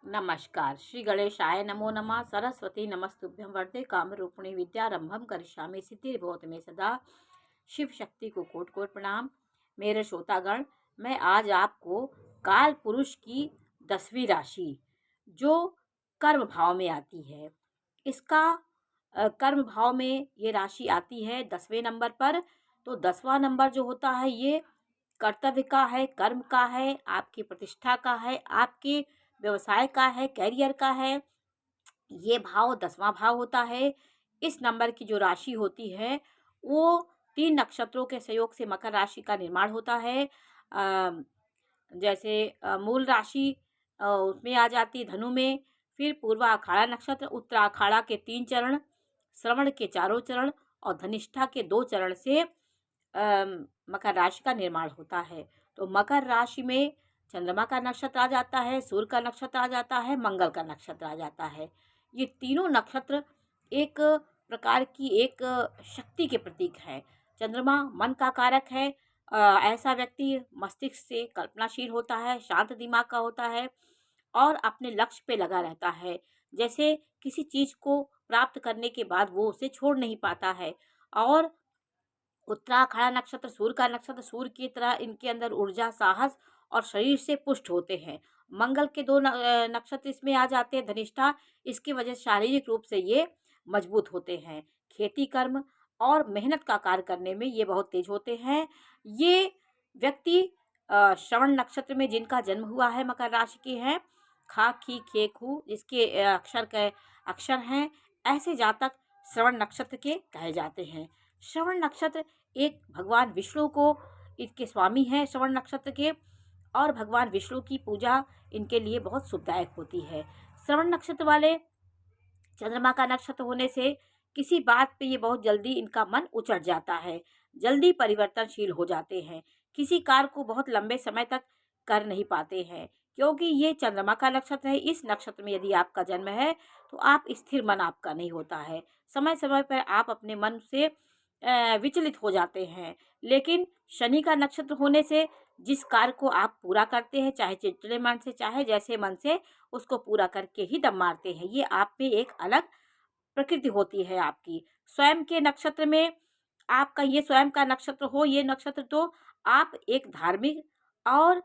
नमस्कार। श्री गणेशाय नमो नमः। सरस्वती नमस्तुभ्यं वरदे कामरूपिणी विद्यारंभम करिष्यामि सिद्धिर्भवतु मे सदा। शिव शक्ति को कोटि कोटि प्रणाम। मेरे श्रोतागण, मैं आज आपको काल पुरुष की 10वीं राशि जो कर्म भाव में आती है, इसका कर्म भाव में ये राशि आती है 10वें नंबर पर। तो 10वां नंबर जो होता है ये कर्तव्य का है, कर्म का है, आपकी प्रतिष्ठा का है, आपके व्यवसाय का है, करियर का है। ये भाव 10वां भाव होता है। इस नंबर की जो राशि होती है वो 3 नक्षत्रों के सहयोग से मकर राशि का निर्माण होता है। जैसे मूल राशि उसमें आ जाती है धनु में, फिर पूर्वा अखाड़ा नक्षत्र, उत्तरा अखाड़ा के 3 चरण, श्रवण के चारों चरण और धनिष्ठा के 2 चरण से मकर राशि का निर्माण होता है। तो मकर राशि में चंद्रमा का नक्षत्र आ जाता है, सूर्य का नक्षत्र आ जाता है, मंगल का नक्षत्र आ जाता है। ये तीनों नक्षत्र एक प्रकार की एक शक्ति के प्रतीक है। चंद्रमा मन का कारक है। ऐसा व्यक्ति मस्तिष्क से कल्पनाशील होता है, शांत दिमाग का होता है और अपने लक्ष्य पे लगा रहता है। जैसे किसी चीज़ को प्राप्त करने के बाद वो उसे छोड़ नहीं पाता है। और उत्तराखड़ा नक्षत्र सूर्य का नक्षत्र, सूर्य की तरह इनके अंदर ऊर्जा, साहस और शरीर से पुष्ट होते हैं। मंगल के 2 नक्षत्र इसमें आ जाते हैं, धनिष्ठा। इसकी वजह से शारीरिक रूप से ये मजबूत होते हैं। खेती कर्म और मेहनत का कार्य करने में ये बहुत तेज होते हैं। ये व्यक्ति श्रवण नक्षत्र में जिनका जन्म हुआ है मकर राशि के हैं, खा खी खे खू जिसके अक्षर हैं, ऐसे जातक श्रवण नक्षत्र के कहे जाते हैं। श्रवण नक्षत्र एक भगवान विष्णु को इसके स्वामी हैं श्रवण नक्षत्र के, और भगवान विष्णु की पूजा इनके लिए बहुत शुभदायक होती है। श्रवण नक्षत्र वाले चंद्रमा का नक्षत्र होने से किसी बात पे ये बहुत जल्दी इनका मन उचट जाता है, जल्दी परिवर्तनशील हो जाते हैं, किसी कार्य को बहुत लंबे समय तक कर नहीं पाते हैं, क्योंकि ये चंद्रमा का नक्षत्र है। इस नक्षत्र में यदि आपका जन्म है तो आप स्थिर मन आपका नहीं होता है, समय समय पर आप अपने मन से विचलित हो जाते हैं। लेकिन शनि का नक्षत्र होने से जिस कार्य को आप पूरा करते हैं, चाहे चिड़चिड़े मन से चाहे जैसे मन से, उसको पूरा करके ही दम मारते हैं। ये आप में एक अलग प्रकृति होती है आपकी। स्वयं के नक्षत्र में आपका ये स्वयं का नक्षत्र हो ये नक्षत्र, तो आप एक धार्मिक और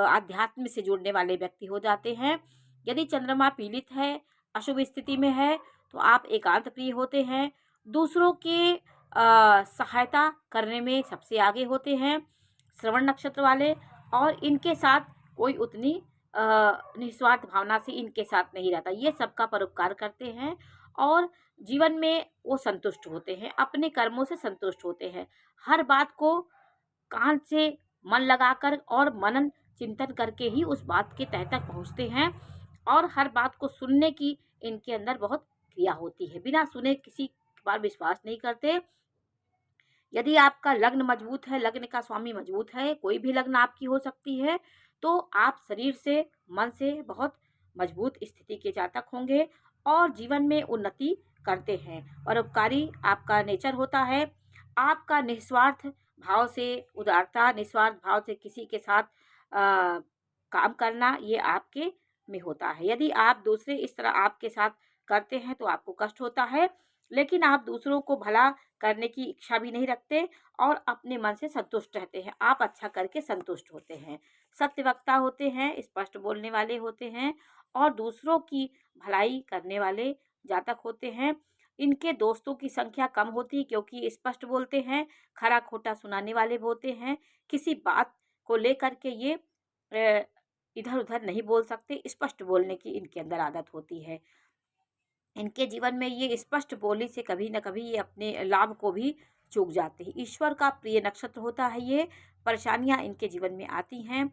आध्यात्म से जुड़ने वाले व्यक्ति हो जाते हैं। यदि चंद्रमा पीड़ित है, अशुभ स्थिति में है, तो आप एकांत प्रिय होते हैं। दूसरों के सहायता करने में सबसे आगे होते हैं श्रवण नक्षत्र वाले, और इनके साथ कोई उतनी निस्वार्थ भावना से इनके साथ नहीं रहता। ये सबका परोपकार करते हैं और जीवन में वो संतुष्ट होते हैं, अपने कर्मों से संतुष्ट होते हैं। हर बात को कान से मन लगाकर और मनन चिंतन करके ही उस बात के तह तक पहुँचते हैं, और हर बात को सुनने की इनके अंदर बहुत क्रिया होती है। बिना सुने किसी पर विश्वास नहीं करते। यदि आपका लग्न मजबूत है, लग्न का स्वामी मजबूत है, कोई भी लग्न आपकी हो सकती है, तो आप शरीर से, मन से बहुत मजबूत स्थिति के जातक होंगे और जीवन में उन्नति करते हैं। परोपकारी आपका नेचर होता है। आपका निस्वार्थ भाव से, उदारता, निस्वार्थ भाव से किसी के साथ काम करना, ये आपके में होता है। यदि आप दूसरे इस तरह आपके साथ करते हैं तो आपको कष्ट होता है, लेकिन आप दूसरों को भला करने की इच्छा भी नहीं रखते और अपने मन से संतुष्ट रहते हैं। आप अच्छा करके संतुष्ट होते हैं, सत्यवक्ता होते हैं, स्पष्ट बोलने वाले होते हैं और दूसरों की भलाई करने वाले जातक होते हैं। इनके दोस्तों की संख्या कम होती है क्योंकि स्पष्ट बोलते हैं, खरा खोटा सुनाने वाले होते हैं। किसी बात को लेकर के ये इधर उधर नहीं बोल सकते, स्पष्ट बोलने की इनके अंदर आदत होती है। इनके जीवन में ये स्पष्ट बोली से कभी न कभी ये अपने लाभ को भी चूक जाते हैं। ईश्वर का प्रिय नक्षत्र होता है ये। परेशानियां इनके जीवन में आती हैं,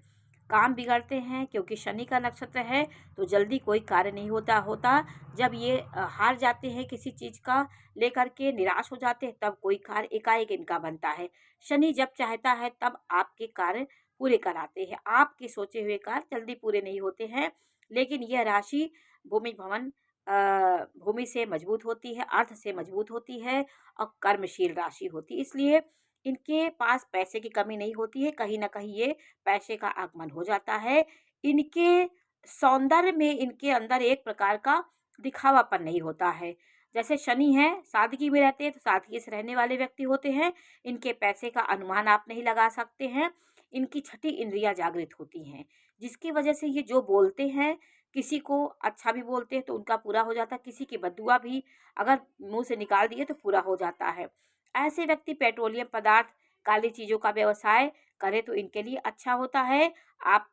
काम बिगड़ते हैं क्योंकि शनि का नक्षत्र है, तो जल्दी कोई कार्य नहीं होता। जब ये हार जाते हैं किसी चीज़ का लेकर के, निराश हो जाते हैं, तब कोई कार्य एकाएक इनका बनता है। शनि जब चाहता है तब आपके कार्य पूरे कराते हैं। आपके सोचे हुए कार्य जल्दी पूरे नहीं होते हैं, लेकिन यह राशि भूमि भवन भूमि से मजबूत होती है, अर्थ से मजबूत होती है और कर्मशील राशि होती है। इसलिए इनके पास पैसे की कमी नहीं होती है, कहीं न कहीं ये पैसे का आगमन हो जाता है। इनके सौंदर्य में इनके अंदर एक प्रकार का दिखावापन नहीं होता है। जैसे शनि है, सादगी में रहते हैं तो सादगी से रहने वाले व्यक्ति होते हैं। इनके पैसे का अनुमान आप नहीं लगा सकते हैं। इनकी छठी इंद्रियां जागृत होती हैं, जिसकी वजह से ये जो बोलते हैं, किसी को अच्छा भी बोलते हैं तो उनका पूरा हो जाता है, किसी की बद्दुआ भी अगर मुंह से निकाल दिए तो पूरा हो जाता है। ऐसे व्यक्ति पेट्रोलियम पदार्थ, काली चीज़ों का व्यवसाय करें तो इनके लिए अच्छा होता है। आप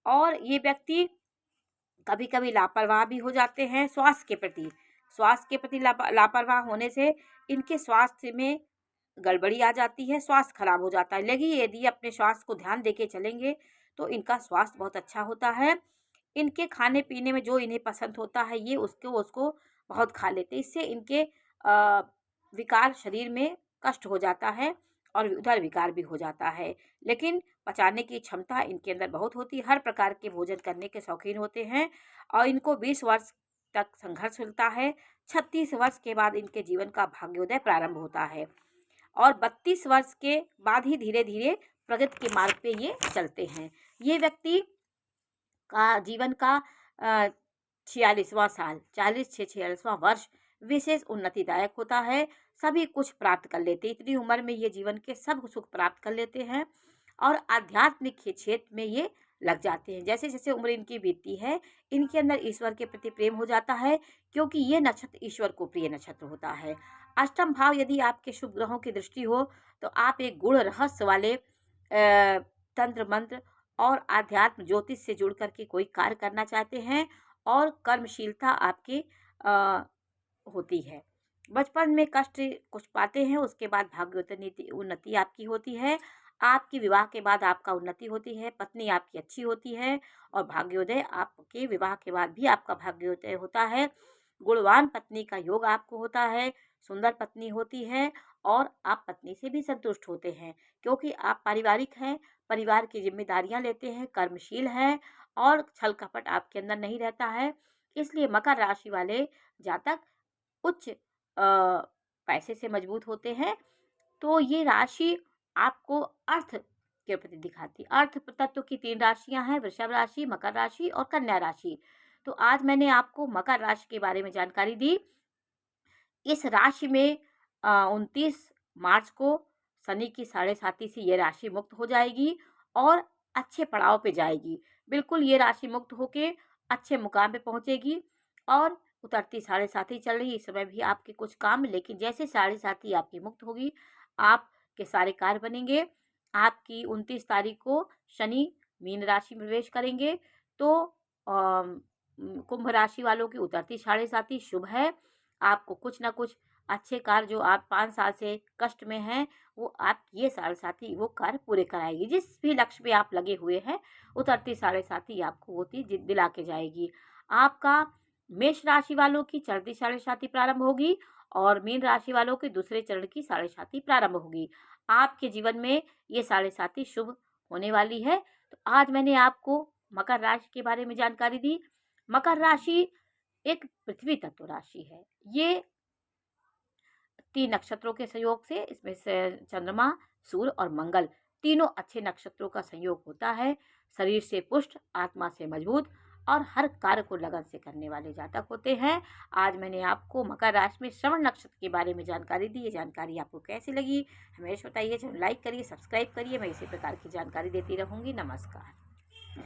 और ये व्यक्ति कभी-कभी लापरवाह भी हो जाते हैं स्वास्थ्य के प्रति। स्वास्थ्य के प्रति लापरवाह होने से इनके स्वास्थ्य में गड़बड़ी आ जाती है, स्वास्थ्य खराब हो जाता है। लेकिन यदि अपने स्वास्थ्य को ध्यान देके चलेंगे तो इनका स्वास्थ्य बहुत अच्छा होता है। इनके खाने-पीने में जो इन्हें पसंद होता है ये उसको बहुत खा लेते हैं। इससे इनके विकार शरीर में कष्ट हो जाता है और उधर विकार भी हो जाता है। लेकिन पचाने की क्षमता इनके अंदर बहुत होती है, हर प्रकार के भोजन करने के शौकीन होते हैं और इनको 20 वर्ष तक संघर्ष मिलता है। 36 वर्ष के बाद इनके जीवन का भाग्योदय प्रारंभ होता है और 32 वर्ष के बाद ही धीरे-धीरे प्रगति के मार्ग पे ये चलते हैं। ये व्यक्ति का जीवन का 46वां साल, 40 से 46वां वर्ष विशेष उन्नतिदायक होता है। सभी कुछ प्राप्त कर लेते हैं। इतनी उम्र में ये जीवन के सब सुख प्राप्त कर लेते हैं और आध्यात्मिक के क्षेत्र में ये लग जाते हैं। जैसे-जैसे उम्र इनकी बीतती है, इनके अंदर ईश्वर के प्रति प्रेम हो जाता है, क्योंकि ये नक्षत्र ईश्वर को प्रिय नक्षत्र होता है। अष्टम भाव यदि आपके शुभ ग्रहों की दृष्टि हो, तो आप एक गूढ़ रहस्य वाले तंत्र मंत्र और आध्यात्म ज्योतिष से जुड़ कर के कोई कार्य करना चाहते हैं और कर्मशीलता आपकी होती है। बचपन में कष्ट कुछ पाते हैं, उसके बाद भाग्योन्नति उन्नति आपकी होती है। आपकी विवाह के बाद आपका उन्नति होती है, पत्नी आपकी अच्छी होती है और भाग्योदय आपके विवाह के बाद भी आपका भाग्योदय होता है। गुणवान पत्नी का योग आपको होता है, सुंदर पत्नी होती है और आप पत्नी से भी संतुष्ट होते हैं, क्योंकि आप पारिवारिक हैं, परिवार की जिम्मेदारियां लेते हैं, कर्मशील हैं और छल कपट आपके अंदर नहीं रहता है। इसलिए मकर राशि वाले जातक उच्च पैसे से मजबूत होते हैं। तो ये राशि आपको अर्थ के प्रति दिखाती है। अर्थ तत्व की 3 राशियां हैं, वृषभ राशि, मकर राशि और कन्या राशि। तो आज मैंने आपको मकर राशि के बारे में जानकारी दी। इस राशि में 29 मार्च को शनि की साढ़े साती से ये राशि मुक्त हो जाएगी और अच्छे पड़ाव पे जाएगी। बिल्कुल ये राशि मुक्त होके अच्छे मुकाम पे पहुंचेगी और उतरती साढ़े साती चल रही इस समय भी आपके कुछ काम, लेकिन जैसे साढ़े साती आपकी मुक्त होगी, आपके सारे कार्य बनेंगे। आपकी 29 तारीख को शनि मीन राशि में प्रवेश करेंगे, तो कुंभ राशि वालों की उतरती साढ़े साती शुभ है। आपको कुछ ना कुछ अच्छे कार्य जो आप 5 साल से कष्ट में हैं, वो आप ये साढ़े साती वो कार्य पूरे कराएगी। जिस भी लक्ष्य पे आप लगे हुए हैं, उतरती साढ़े साती आपको वो चीज़ दिला के जाएगी। आपका मेष राशि वालों की चढ़ती साढ़े साती प्रारंभ होगी और मीन राशि वालों के दूसरे चरण की साढ़े साती प्रारंभ होगी। आपके जीवन में ये साढ़े साती शुभ होने वाली है। तो आज मैंने आपको मकर राशि के बारे में जानकारी दी। मकर राशि एक पृथ्वी तत्व राशि है। ये 3 नक्षत्रों के संयोग से, इसमें से चंद्रमा, सूर्य और मंगल तीनों अच्छे नक्षत्रों का संयोग होता है। शरीर से पुष्ट, आत्मा से मजबूत और हर कार्य को लगन से करने वाले जातक होते हैं। आज मैंने आपको मकर राशि में श्रवण नक्षत्र के बारे में जानकारी दी। ये जानकारी आपको कैसी लगी हमें बताइए। लाइक करिए, सब्सक्राइब करिए। मैं इसी प्रकार की जानकारी देती रहूँगी। नमस्कार।